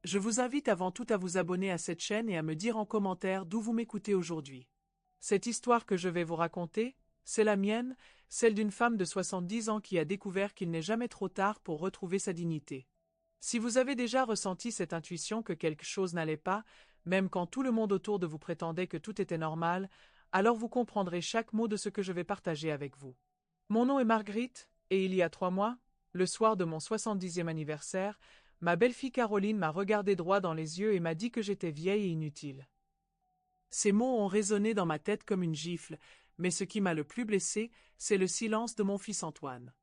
Je vous invite avant tout à vous abonner à cette chaîne et à me dire en commentaire d'où vous m'écoutez aujourd'hui. Cette histoire que je vais vous raconter, c'est la mienne, celle d'une femme de 70 ans qui a découvert qu'il n'est jamais trop tard pour retrouver sa dignité. Si vous avez déjà ressenti cette intuition que quelque chose n'allait pas, même quand tout le monde autour de vous prétendait que tout était normal, alors vous comprendrez chaque mot de ce que je vais partager avec vous. Mon nom est Marguerite, et il y a 3 mois, le soir de mon 70e anniversaire, ma belle-fille Caroline m'a regardé droit dans les yeux et m'a dit que j'étais vieille et inutile. Ces mots ont résonné dans ma tête comme une gifle, mais ce qui m'a le plus blessé, c'est le silence de mon fils Antoine.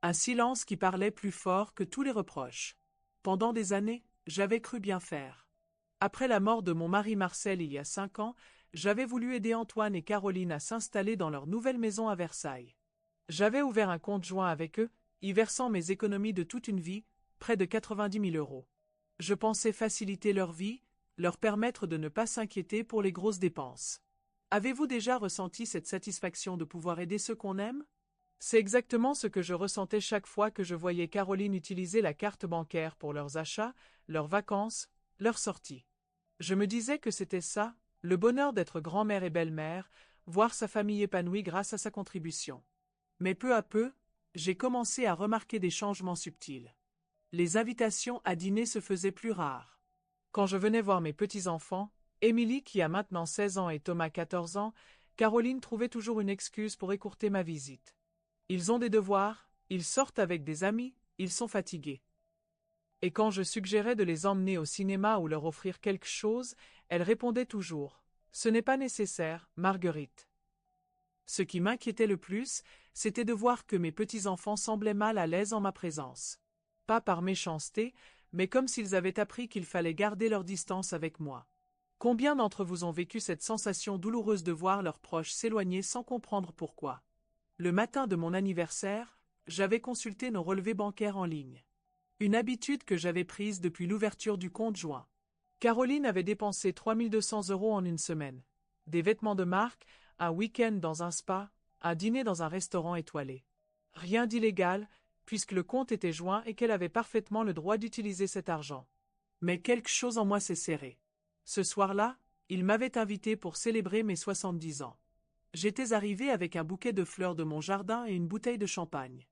Un silence qui parlait plus fort que tous les reproches. Pendant des années, j'avais cru bien faire. Après la mort de mon mari Marcel il y a 5 ans, j'avais voulu aider Antoine et Caroline à s'installer dans leur nouvelle maison à Versailles. J'avais ouvert un compte joint avec eux, y versant mes économies de toute une vie, près de 90 000 €. Je pensais faciliter leur vie, leur permettre de ne pas s'inquiéter pour les grosses dépenses. Avez-vous déjà ressenti cette satisfaction de pouvoir aider ceux qu'on aime? C'est exactement ce que je ressentais chaque fois que je voyais Caroline utiliser la carte bancaire pour leurs achats, leurs vacances, leurs sorties. Je me disais que c'était ça, le bonheur d'être grand-mère et belle-mère, voir sa famille épanouie grâce à sa contribution. Mais peu à peu, j'ai commencé à remarquer des changements subtils. Les invitations à dîner se faisaient plus rares. Quand je venais voir mes petits-enfants, Émilie qui a maintenant 16 ans et Thomas 14 ans, Caroline trouvait toujours une excuse pour écourter ma visite. Ils ont des devoirs, ils sortent avec des amis, ils sont fatigués. Et quand je suggérais de les emmener au cinéma ou leur offrir quelque chose, elle répondait toujours « Ce n'est pas nécessaire, Marguerite ». Ce qui m'inquiétait le plus, c'était de voir que mes petits-enfants semblaient mal à l'aise en ma présence. Pas par méchanceté, mais comme s'ils avaient appris qu'il fallait garder leur distance avec moi. Combien d'entre vous ont vécu cette sensation douloureuse de voir leurs proches s'éloigner sans comprendre pourquoi? Le matin de mon anniversaire, j'avais consulté nos relevés bancaires en ligne. Une habitude que j'avais prise depuis l'ouverture du compte joint. Caroline avait dépensé 3 200 € en une semaine. Des vêtements de marque, un week-end dans un spa, un dîner dans un restaurant étoilé. Rien d'illégal, puisque le compte était joint et qu'elle avait parfaitement le droit d'utiliser cet argent. Mais quelque chose en moi s'est serré. Ce soir-là, il m'avait invité pour célébrer mes 70 ans. J'étais arrivé avec un bouquet de fleurs de mon jardin et une bouteille de champagne.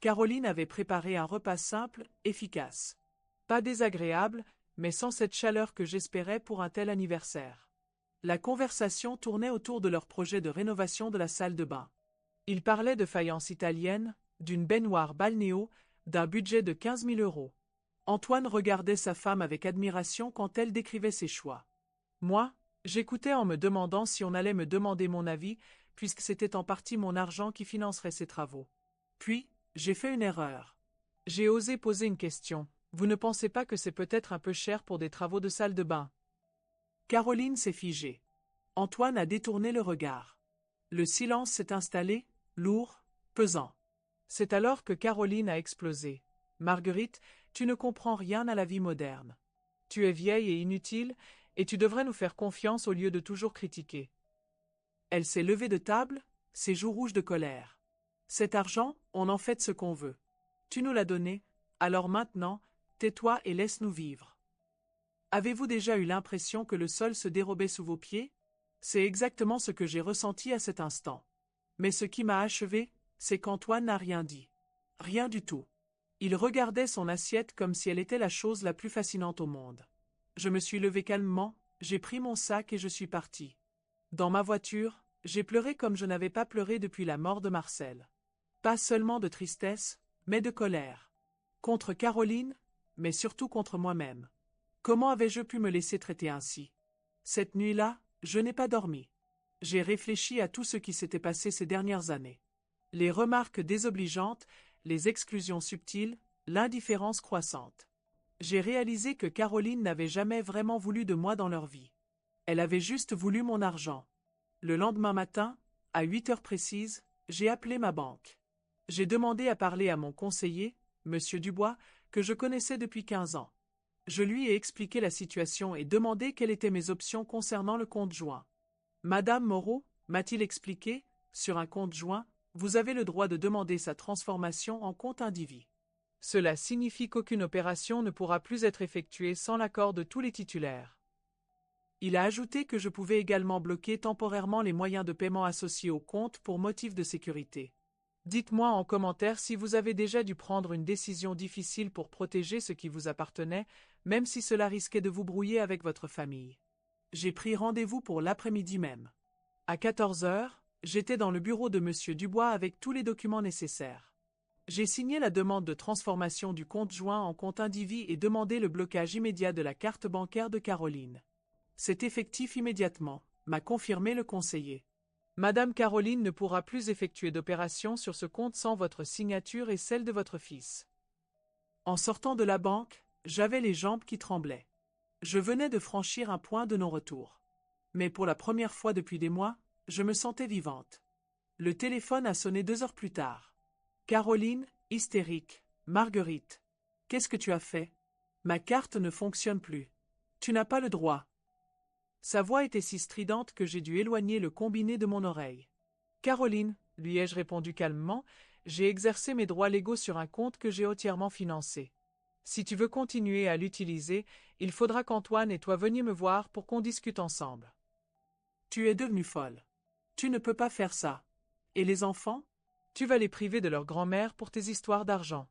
Caroline avait préparé un repas simple, efficace. Pas désagréable, mais sans cette chaleur que j'espérais pour un tel anniversaire. La conversation tournait autour de leur projet de rénovation de la salle de bain. Ils parlaient de faïence italienne, d'une baignoire balnéo, d'un budget de 15 000 €. Antoine regardait sa femme avec admiration quand elle décrivait ses choix. Moi, j'écoutais en me demandant si on allait me demander mon avis, puisque c'était en partie mon argent qui financerait ces travaux. Puis, j'ai fait une erreur. J'ai osé poser une question. Vous ne pensez pas que c'est peut-être un peu cher pour des travaux de salle de bain? Caroline s'est figée. Antoine a détourné le regard. Le silence s'est installé, lourd, pesant. C'est alors que Caroline a explosé. Marguerite, tu ne comprends rien à la vie moderne. Tu es vieille et inutile, et tu devrais nous faire confiance au lieu de toujours critiquer. Elle s'est levée de table, ses joues rouges de colère. Cet argent, on en fait ce qu'on veut. Tu nous l'as donné, alors maintenant, tais-toi et laisse-nous vivre. Avez-vous déjà eu l'impression que le sol se dérobait sous vos pieds? C'est exactement ce que j'ai ressenti à cet instant. Mais ce qui m'a achevé, c'est qu'Antoine n'a rien dit. Rien du tout. Il regardait son assiette comme si elle était la chose la plus fascinante au monde. Je me suis levé calmement, j'ai pris mon sac et je suis parti. Dans ma voiture, j'ai pleuré comme je n'avais pas pleuré depuis la mort de Marcel. Pas seulement de tristesse, mais de colère. Contre Caroline, mais surtout contre moi-même. Comment avais-je pu me laisser traiter ainsi? Cette nuit-là, je n'ai pas dormi. J'ai réfléchi à tout ce qui s'était passé ces dernières années. Les remarques désobligeantes, les exclusions subtiles, l'indifférence croissante. J'ai réalisé que Caroline n'avait jamais vraiment voulu de moi dans leur vie. Elle avait juste voulu mon argent. Le lendemain matin, à 8 heures précises, j'ai appelé ma banque. J'ai demandé à parler à mon conseiller, Monsieur Dubois, que je connaissais depuis 15 ans. Je lui ai expliqué la situation et demandé quelles étaient mes options concernant le compte joint. Madame Moreau, m'a-t-il expliqué, sur un compte joint, vous avez le droit de demander sa transformation en compte indivis. Cela signifie qu'aucune opération ne pourra plus être effectuée sans l'accord de tous les titulaires. Il a ajouté que je pouvais également bloquer temporairement les moyens de paiement associés au compte pour motif de sécurité. Dites-moi en commentaire si vous avez déjà dû prendre une décision difficile pour protéger ce qui vous appartenait, même si cela risquait de vous brouiller avec votre famille. J'ai pris rendez-vous pour l'après-midi même. À 14 heures, j'étais dans le bureau de Monsieur Dubois avec tous les documents nécessaires. J'ai signé la demande de transformation du compte joint en compte indivis et demandé le blocage immédiat de la carte bancaire de Caroline. C'est effectif immédiatement, m'a confirmé le conseiller. Madame Caroline ne pourra plus effectuer d'opération sur ce compte sans votre signature et celle de votre fils. En sortant de la banque, j'avais les jambes qui tremblaient. Je venais de franchir un point de non-retour. Mais pour la première fois depuis des mois, je me sentais vivante. Le téléphone a sonné 2 heures plus tard. Caroline, hystérique. Marguerite. Qu'est-ce que tu as fait? Ma carte ne fonctionne plus. Tu n'as pas le droit. Sa voix était si stridente que j'ai dû éloigner le combiné de mon oreille. Caroline, lui ai-je répondu calmement, j'ai exercé mes droits légaux sur un compte que j'ai entièrement financé. Si tu veux continuer à l'utiliser, il faudra qu'Antoine et toi veniez me voir pour qu'on discute ensemble. Tu es devenue folle. Tu ne peux pas faire ça. Et les enfants? Tu vas les priver de leur grand-mère pour tes histoires d'argent.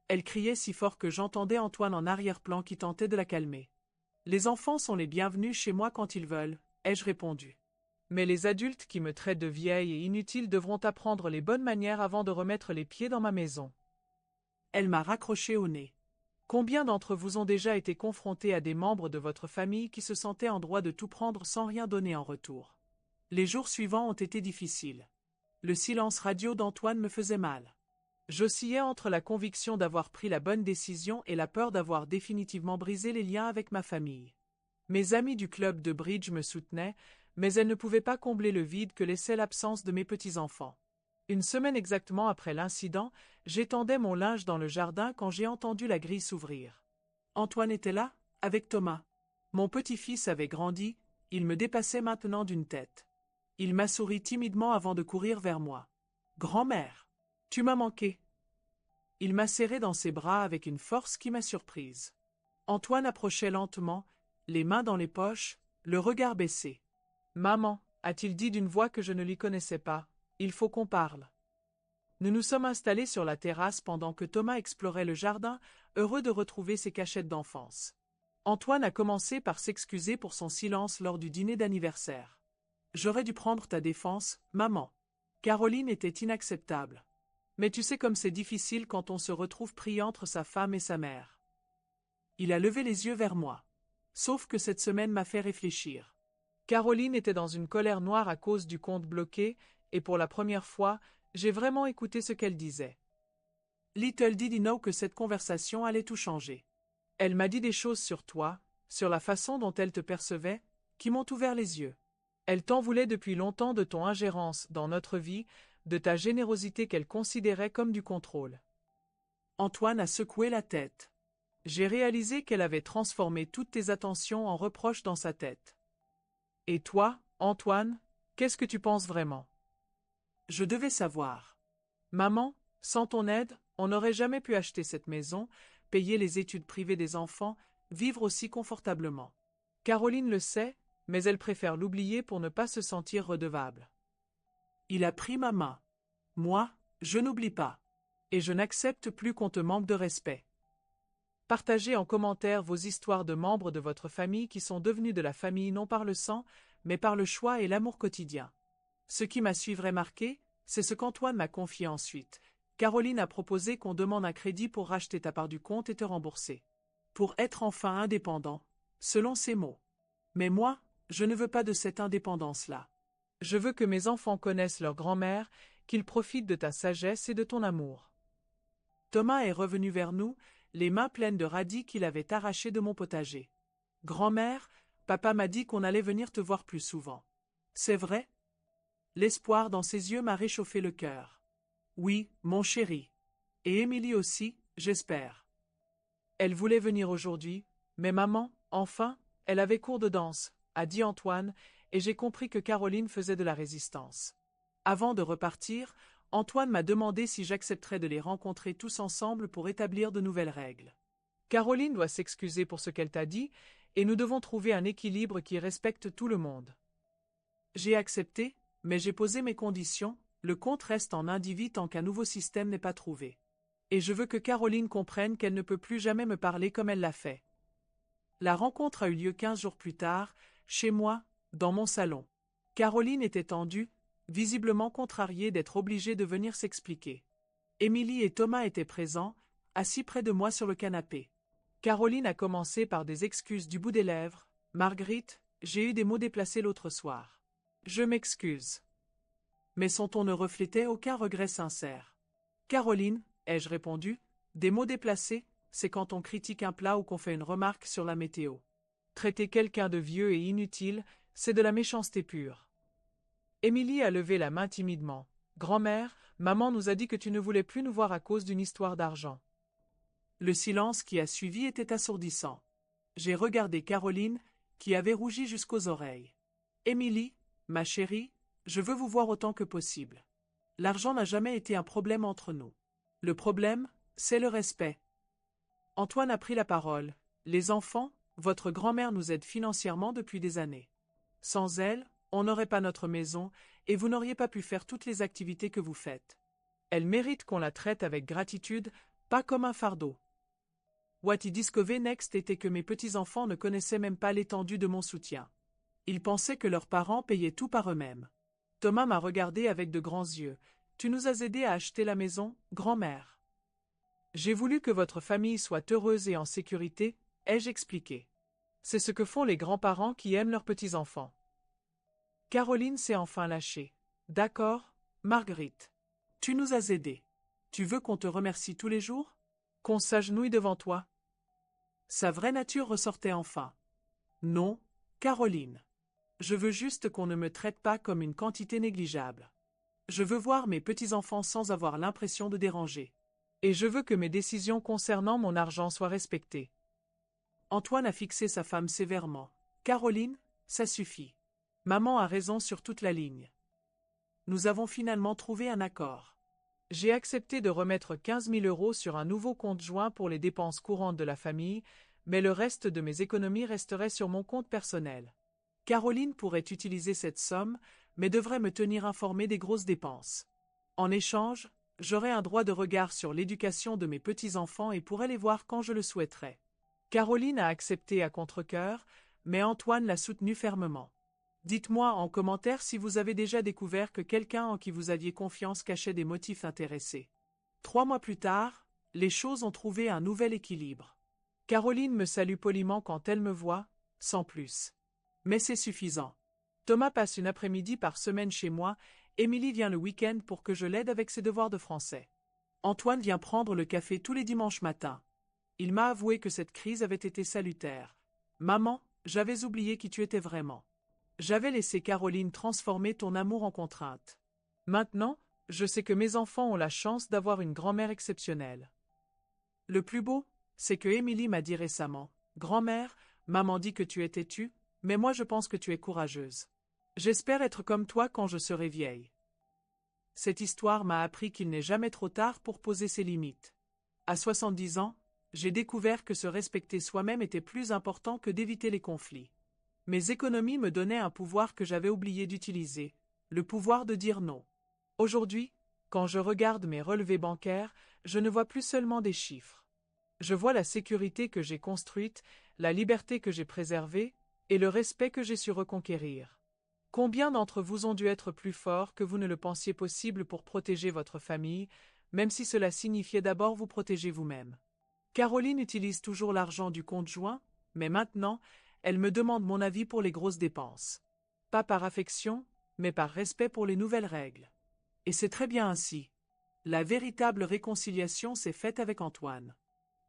Elle criait si fort que j'entendais Antoine en arrière-plan qui tentait de la calmer. Les enfants sont les bienvenus chez moi quand ils veulent, ai-je répondu. Mais les adultes qui me traitent de vieille et inutile devront apprendre les bonnes manières avant de remettre les pieds dans ma maison. Elle m'a raccroché au nez. Combien d'entre vous ont déjà été confrontés à des membres de votre famille qui se sentaient en droit de tout prendre sans rien donner en retour? Les jours suivants ont été difficiles. Le silence radio d'Antoine me faisait mal. J'oscillais entre la conviction d'avoir pris la bonne décision et la peur d'avoir définitivement brisé les liens avec ma famille. Mes amies du club de bridge me soutenaient, mais elles ne pouvaient pas combler le vide que laissait l'absence de mes petits-enfants. Une semaine exactement après l'incident, j'étendais mon linge dans le jardin quand j'ai entendu la grille s'ouvrir. Antoine était là, avec Thomas. Mon petit-fils avait grandi, il me dépassait maintenant d'une tête. Il m'a souri timidement avant de courir vers moi. « Grand-mère, tu m'as manqué. » Il m'a serré dans ses bras avec une force qui m'a surprise. Antoine approchait lentement, les mains dans les poches, le regard baissé. « Maman, a-t-il dit d'une voix que je ne lui connaissais pas, il faut qu'on parle. » Nous nous sommes installés sur la terrasse pendant que Thomas explorait le jardin, heureux de retrouver ses cachettes d'enfance. Antoine a commencé par s'excuser pour son silence lors du dîner d'anniversaire. « J'aurais dû prendre ta défense, maman. » Caroline était inacceptable. Mais tu sais comme c'est difficile quand on se retrouve pris entre sa femme et sa mère. Il a levé les yeux vers moi. Sauf que cette semaine m'a fait réfléchir. Caroline était dans une colère noire à cause du compte bloqué, et pour la première fois, j'ai vraiment écouté ce qu'elle disait. Little did he know que cette conversation allait tout changer. Elle m'a dit des choses sur toi, sur la façon dont elle te percevait, qui m'ont ouvert les yeux. Elle t'en voulait depuis longtemps de ton ingérence dans notre vie, de ta générosité qu'elle considérait comme du contrôle. Antoine a secoué la tête. J'ai réalisé qu'elle avait transformé toutes tes attentions en reproches dans sa tête. Et toi, Antoine, qu'est-ce que tu penses vraiment? Je devais savoir. Maman, sans ton aide, on n'aurait jamais pu acheter cette maison, payer les études privées des enfants, vivre aussi confortablement. Caroline le sait, mais elle préfère l'oublier pour ne pas se sentir redevable. Il a pris ma main. Moi, je n'oublie pas. Et je n'accepte plus qu'on te manque de respect. Partagez en commentaire vos histoires de membres de votre famille qui sont devenus de la famille non par le sang, mais par le choix et l'amour quotidien. Ce qui m'a suivrait marqué, c'est ce qu'Antoine m'a confié ensuite. Caroline a proposé qu'on demande un crédit pour racheter ta part du compte et te rembourser. Pour être enfin indépendant, selon ses mots. Mais moi, je ne veux pas de cette indépendance-là. Je veux que mes enfants connaissent leur grand-mère, qu'ils profitent de ta sagesse et de ton amour. Thomas est revenu vers nous, les mains pleines de radis qu'il avait arrachés de mon potager. « Grand-mère, papa m'a dit qu'on allait venir te voir plus souvent. C'est vrai? » L'espoir dans ses yeux m'a réchauffé le cœur. « Oui, mon chéri. Et Émilie aussi, j'espère. » Elle voulait venir aujourd'hui, mais maman, enfin, elle avait cours de danse, a dit Antoine, et j'ai compris que Caroline faisait de la résistance. Avant de repartir, Antoine m'a demandé si j'accepterais de les rencontrer tous ensemble pour établir de nouvelles règles. Caroline doit s'excuser pour ce qu'elle t'a dit, et nous devons trouver un équilibre qui respecte tout le monde. J'ai accepté, mais j'ai posé mes conditions, le compte reste en indivis tant qu'un nouveau système n'est pas trouvé. Et je veux que Caroline comprenne qu'elle ne peut plus jamais me parler comme elle l'a fait. La rencontre a eu lieu 15 jours plus tard, chez moi, dans mon salon. Caroline était tendue, visiblement contrariée d'être obligée de venir s'expliquer. Émilie et Thomas étaient présents, assis près de moi sur le canapé. Caroline a commencé par des excuses du bout des lèvres. « Marguerite, j'ai eu des mots déplacés l'autre soir. Je m'excuse. » Mais son ton ne reflétait aucun regret sincère. « Caroline, ai-je répondu, des mots déplacés, c'est quand on critique un plat ou qu'on fait une remarque sur la météo. Traiter quelqu'un de vieux et inutile, c'est de la méchanceté pure. » Émilie a levé la main timidement. « Grand-mère, maman nous a dit que tu ne voulais plus nous voir à cause d'une histoire d'argent. » Le silence qui a suivi était assourdissant. J'ai regardé Caroline, qui avait rougi jusqu'aux oreilles. « Émilie, ma chérie, je veux vous voir autant que possible. L'argent n'a jamais été un problème entre nous. Le problème, c'est le respect. » Antoine a pris la parole. « Les enfants, votre grand-mère nous aide financièrement depuis des années. Sans elle, on n'aurait pas notre maison, et vous n'auriez pas pu faire toutes les activités que vous faites. Elle mérite qu'on la traite avec gratitude, pas comme un fardeau. » What I discovered next était que mes petits-enfants ne connaissaient même pas l'étendue de mon soutien. Ils pensaient que leurs parents payaient tout par eux-mêmes. Thomas m'a regardé avec de grands yeux. « Tu nous as aidés à acheter la maison, grand-mère. J'ai voulu que votre famille soit heureuse et en sécurité, ai-je expliqué. C'est ce que font les grands-parents qui aiment leurs petits-enfants. » Caroline s'est enfin lâchée. « D'accord, Marguerite. Tu nous as aidés. Tu veux qu'on te remercie tous les jours? Qu'on s'agenouille devant toi? » Sa vraie nature ressortait enfin. « Non, Caroline. Je veux juste qu'on ne me traite pas comme une quantité négligeable. Je veux voir mes petits-enfants sans avoir l'impression de déranger. Et je veux que mes décisions concernant mon argent soient respectées. » Antoine a fixé sa femme sévèrement. « Caroline, ça suffit. Maman a raison sur toute la ligne. » Nous avons finalement trouvé un accord. J'ai accepté de remettre 15 000 € sur un nouveau compte joint pour les dépenses courantes de la famille, mais le reste de mes économies resterait sur mon compte personnel. Caroline pourrait utiliser cette somme, mais devrait me tenir informé des grosses dépenses. En échange, j'aurai un droit de regard sur l'éducation de mes petits-enfants et pourrai les voir quand je le souhaiterai. Caroline a accepté à contre-cœur, mais Antoine l'a soutenue fermement. Dites-moi en commentaire si vous avez déjà découvert que quelqu'un en qui vous aviez confiance cachait des motifs intéressés. 3 mois plus tard, les choses ont trouvé un nouvel équilibre. Caroline me salue poliment quand elle me voit, sans plus. Mais c'est suffisant. Thomas passe une après-midi par semaine chez moi, Émilie vient le week-end pour que je l'aide avec ses devoirs de français. Antoine vient prendre le café tous les dimanches matins. Il m'a avoué que cette crise avait été salutaire. « Maman, j'avais oublié qui tu étais vraiment. J'avais laissé Caroline transformer ton amour en contrainte. Maintenant, je sais que mes enfants ont la chance d'avoir une grand-mère exceptionnelle. » Le plus beau, c'est que Émilie m'a dit récemment, « Grand-mère, maman dit que tu es têtue, mais moi je pense que tu es courageuse. J'espère être comme toi quand je serai vieille. » Cette histoire m'a appris qu'il n'est jamais trop tard pour poser ses limites. À 70 ans, j'ai découvert que se respecter soi-même était plus important que d'éviter les conflits. Mes économies me donnaient un pouvoir que j'avais oublié d'utiliser, le pouvoir de dire non. Aujourd'hui, quand je regarde mes relevés bancaires, je ne vois plus seulement des chiffres. Je vois la sécurité que j'ai construite, la liberté que j'ai préservée, et le respect que j'ai su reconquérir. Combien d'entre vous ont dû être plus forts que vous ne le pensiez possible pour protéger votre famille, même si cela signifiait d'abord vous protéger vous-même. Caroline utilise toujours l'argent du compte joint, mais maintenant, elle me demande mon avis pour les grosses dépenses. Pas par affection, mais par respect pour les nouvelles règles. Et c'est très bien ainsi. La véritable réconciliation s'est faite avec Antoine.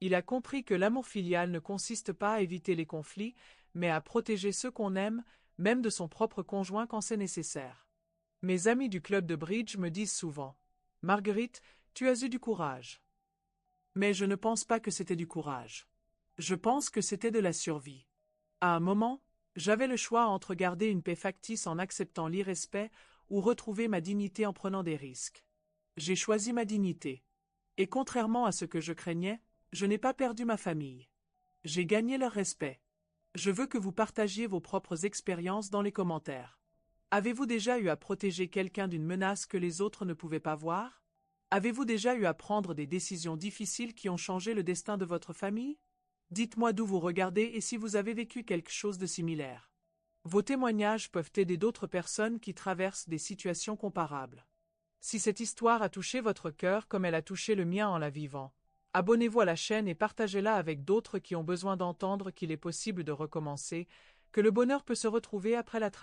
Il a compris que l'amour filial ne consiste pas à éviter les conflits, mais à protéger ceux qu'on aime, même de son propre conjoint quand c'est nécessaire. Mes amis du club de bridge me disent souvent « Marguerite, tu as eu du courage. » Mais je ne pense pas que c'était du courage. Je pense que c'était de la survie. À un moment, j'avais le choix entre garder une paix factice en acceptant l'irrespect ou retrouver ma dignité en prenant des risques. J'ai choisi ma dignité. Et contrairement à ce que je craignais, je n'ai pas perdu ma famille. J'ai gagné leur respect. Je veux que vous partagiez vos propres expériences dans les commentaires. Avez-vous déjà eu à protéger quelqu'un d'une menace que les autres ne pouvaient pas voir? Avez-vous déjà eu à prendre des décisions difficiles qui ont changé le destin de votre famille? Dites-moi d'où vous regardez et si vous avez vécu quelque chose de similaire. Vos témoignages peuvent aider d'autres personnes qui traversent des situations comparables. Si cette histoire a touché votre cœur comme elle a touché le mien en la vivant, abonnez-vous à la chaîne et partagez-la avec d'autres qui ont besoin d'entendre qu'il est possible de recommencer, que le bonheur peut se retrouver après la tragédie.